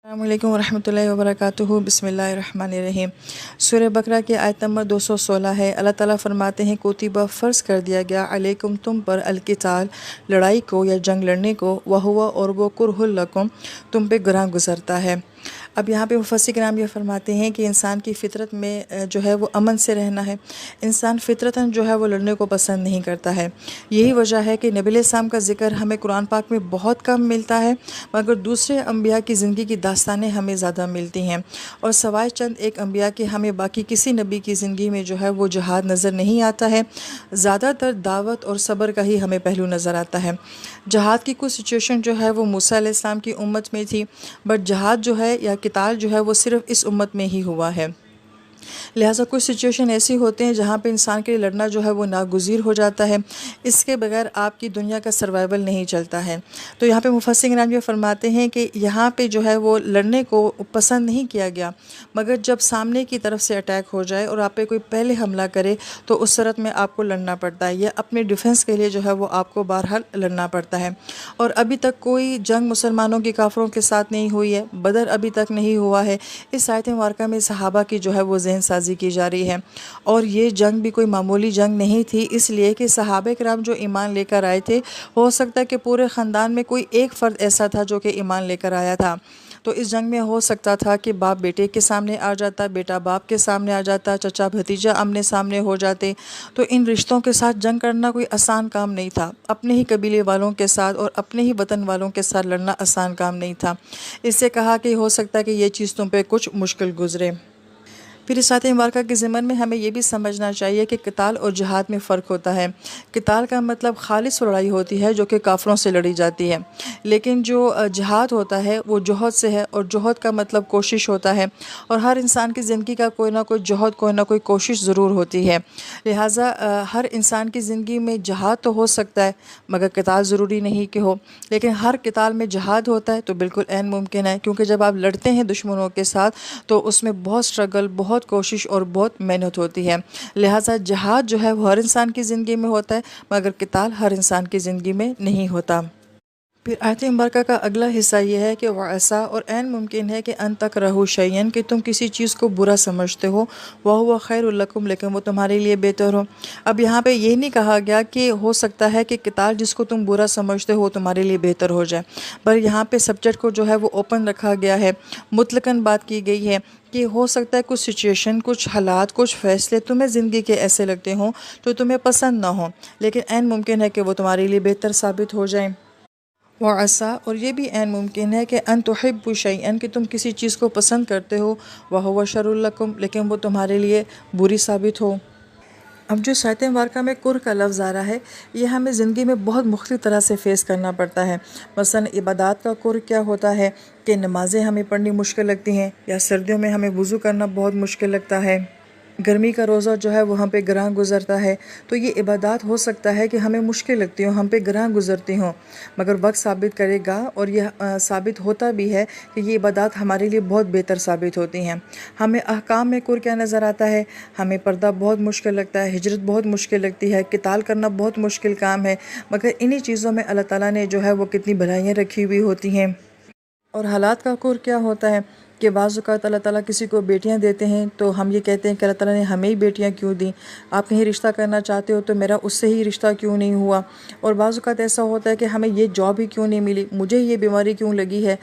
السلام علیکم ورحمۃ اللہ وبرکاتہ۔ بسم اللہ الرحمن الرحیم۔ سورہ بقرہ کی آیت نمبر 216 ہے۔ اللہ تعالیٰ فرماتے ہیں کوتیبہ فرض کر دیا گیا علیکم تم پر القتال لڑائی کو یا جنگ لڑنے کو، وہوا اور وہ کرہ لکم تم پہ گراں گزرتا ہے۔ اب یہاں پہ مفسر کرام یہ فرماتے ہیں کہ انسان کی فطرت میں جو ہے وہ امن سے رہنا ہے۔ انسان فطرتاً جو ہے وہ لڑنے کو پسند نہیں کرتا ہے۔ یہی وجہ ہے کہ نبی علیہ السلام کا ذکر ہمیں قرآن پاک میں بہت کم ملتا ہے، مگر دوسرے انبیاء کی زندگی کی داستانیں ہمیں زیادہ ملتی ہیں، اور سوائے چند ایک انبیاء کے ہمیں باقی کسی نبی کی زندگی میں جو ہے وہ جہاد نظر نہیں آتا ہے۔ زیادہ تر دعوت اور صبر کا ہی ہمیں پہلو نظر آتا ہے۔ جہاد کی کچھ سچویشن جو ہے وہ موسیٰ علیہ السلام کی امت میں تھی، بٹ جہاد جو ہے یا قتال جو ہے وہ صرف اس امت میں ہی ہوا ہے۔ لہٰذا کچھ سچویشن ایسی ہوتے ہیں جہاں پہ انسان کے لیے لڑنا جو ہے وہ ناگزیر ہو جاتا ہے، اس کے بغیر آپ کی دنیا کا سروائیول نہیں چلتا ہے۔ تو یہاں پہ مفسر کرام یہ فرماتے ہیں کہ یہاں پہ جو ہے وہ لڑنے کو پسند نہیں کیا گیا، مگر جب سامنے کی طرف سے اٹیک ہو جائے اور آپ پہ کوئی پہلے حملہ کرے تو اس صورت میں آپ کو لڑنا پڑتا ہے، یا اپنے ڈیفنس کے لیے جو ہے وہ آپ کو بہرحال لڑنا پڑتا ہے۔ اور ابھی تک کوئی جنگ مسلمانوں کی کافروں کے ساتھ نہیں ہوئی ہے، بدر ابھی تک نہیں ہوا ہے۔ اس آیت مبارکہ میں صحابہ کی جو ہے وہ ذہن سازی کی جا رہی ہے، اور یہ جنگ بھی کوئی معمولی جنگ نہیں تھی، اس لیے کہ صحابہ کرام جو ایمان لے کر آئے تھے، ہو سکتا ہے کہ پورے خاندان میں کوئی ایک فرد ایسا تھا جو کہ ایمان لے کر آیا تھا۔ تو اس جنگ میں ہو سکتا تھا کہ باپ بیٹے کے سامنے آ جاتا، بیٹا باپ کے سامنے آ جاتا، چچا بھتیجا آمنے سامنے ہو جاتے۔ تو ان رشتوں کے ساتھ جنگ کرنا کوئی آسان کام نہیں تھا، اپنے ہی قبیلے والوں کے ساتھ اور اپنے ہی وطن والوں کے ساتھ لڑنا آسان کام نہیں تھا۔ اس سے کہا کہ ہو سکتا ہے کہ یہ چیز تم پہ کچھ مشکل گزرے۔ پھر اس آیت مبارکہ کے ضمن میں ہمیں یہ بھی سمجھنا چاہیے کہ قتال اور جہاد میں فرق ہوتا ہے۔ قتال کا مطلب خالص لڑائی ہوتی ہے جو کہ کافروں سے لڑی جاتی ہے، لیکن جو جہاد ہوتا ہے وہ جوہد سے ہے، اور جوہد کا مطلب کوشش ہوتا ہے، اور ہر انسان کی زندگی کا کوئی نہ کوئی جوہد، کوئی نہ کوئی کوشش ضرور ہوتی ہے۔ لہٰذا ہر انسان کی زندگی میں جہاد تو ہو سکتا ہے، مگر قتال ضروری نہیں کہ ہو، لیکن ہر قتال میں جہاد ہوتا ہے تو بالکل عین ممکن ہے، کیونکہ جب آپ لڑتے ہیں دشمنوں کے ساتھ تو اس میں بہت سٹرگل، بہت کوشش اور بہت محنت ہوتی ہے۔ لہٰذا جہاد جو ہے وہ ہر انسان کی زندگی میں ہوتا ہے، مگر قتال ہر انسان کی زندگی میں نہیں ہوتا۔ پھر آیت مبارکہ کا اگلا حصہ یہ ہے کہ وَعَسَىٰ اور عین ممکن ہے کہ أَن تَكْرَهُوا شَيْئًا کہ تم کسی چیز کو برا سمجھتے ہو، وَهُوَ خَيْرٌ لَكُمْ لیکن وہ تمہارے لیے بہتر ہو۔ اب یہاں پہ یہ نہیں کہا گیا کہ ہو سکتا ہے کہ قتال جس کو تم برا سمجھتے ہو تمہارے لیے بہتر ہو جائے، پر یہاں پہ سبجیکٹ کو جو ہے وہ اوپن رکھا گیا ہے، مطلقاً بات کی گئی ہے کہ ہو سکتا ہے کچھ سچویشن، کچھ حالات، کچھ فیصلے تمہیں زندگی کے ایسے لگتے ہوں تو تمہیں پسند نہ ہوں، لیکن عین ممکن ہے کہ وہ تمہارے لیے بہتر ثابت ہو جائیں۔ وَعَسَىٰ اور یہ بھی عین ممکن ہے کہ أَن تُحِبُّوا شَيْئًا کہ تم کسی چیز کو پسند کرتے ہو، وَهُوَ شَرٌّ لَكُمْ لیکن وہ تمہارے لیے بری ثابت ہو۔ اب جو آیت مبارکہ میں کرہ کا لفظ آ رہا ہے، یہ ہمیں زندگی میں بہت مختلف طرح سے فیس کرنا پڑتا ہے۔ مثلا عبادات کا کرہ کیا ہوتا ہے کہ نمازیں ہمیں پڑھنی مشکل لگتی ہیں، یا سردیوں میں ہمیں وضو کرنا بہت مشکل لگتا ہے، گرمی کا روزہ جو ہے وہ ہم پہ گراں گزرتا ہے۔ تو یہ عبادات ہو سکتا ہے کہ ہمیں مشکل لگتی ہوں، ہم پہ گراں گزرتی ہوں، مگر وقت ثابت کرے گا، اور یہ ثابت ہوتا بھی ہے کہ یہ عبادات ہمارے لیے بہت بہتر ثابت ہوتی ہیں۔ ہمیں احکام میں کرہ کیا نظر آتا ہے، ہمیں پردہ بہت مشکل لگتا ہے، ہجرت بہت مشکل لگتی ہے، قتال کرنا بہت مشکل کام ہے، مگر انہی چیزوں میں اللہ تعالیٰ نے جو ہے وہ کتنی بھلائیاں رکھی ہوئی ہوتی ہیں۔ اور حالات کا کرہ کیا ہوتا ہے کہ بعض اوقات اللہ تعالیٰ کسی کو بیٹیاں دیتے ہیں تو ہم یہ کہتے ہیں کہ اللہ تعالیٰ نے ہمیں ہی بیٹیاں کیوں دیں، آپ کہیں رشتہ کرنا چاہتے ہو تو میرا اس سے ہی رشتہ کیوں نہیں ہوا۔ اور بعض اوقات ایسا ہوتا ہے کہ ہمیں یہ جاب ہی کیوں نہیں ملی، مجھے یہ بیماری کیوں لگی ہے۔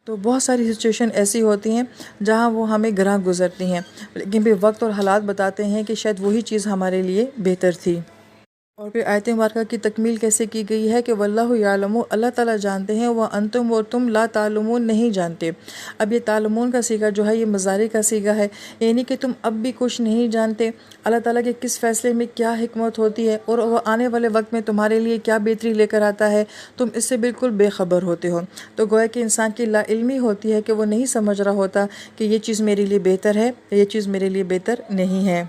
تو بہت ساری سچویشن ایسی ہوتی ہیں جہاں وہ ہمیں گراں گزرتی ہیں، لیکن پھر وقت اور حالات بتاتے ہیں کہ شاید وہی چیز ہمارے لیے بہتر تھی۔ اور پھر آیت مبارکہ کی تکمیل کیسے کی گئی ہے کہ واللہ یعلم اللہ تعالیٰ جانتے ہیں، وانتم اور تم لا تعلمون نہیں جانتے۔ اب یہ تعلمون کا صیغہ جو ہے یہ مضارع کا صیغہ ہے، یعنی کہ تم اب بھی کچھ نہیں جانتے اللہ تعالیٰ کے کس فیصلے میں کیا حکمت ہوتی ہے، اور وہ آنے والے وقت میں تمہارے لیے کیا بہتری لے کر آتا ہے، تم اس سے بالکل بے خبر ہوتے ہو۔ تو گویا کہ انسان کی لا علمی ہوتی ہے کہ وہ نہیں سمجھ رہا ہوتا کہ یہ چیز میرے لیے بہتر ہے، یہ چیز میرے لیے بہتر نہیں ہے۔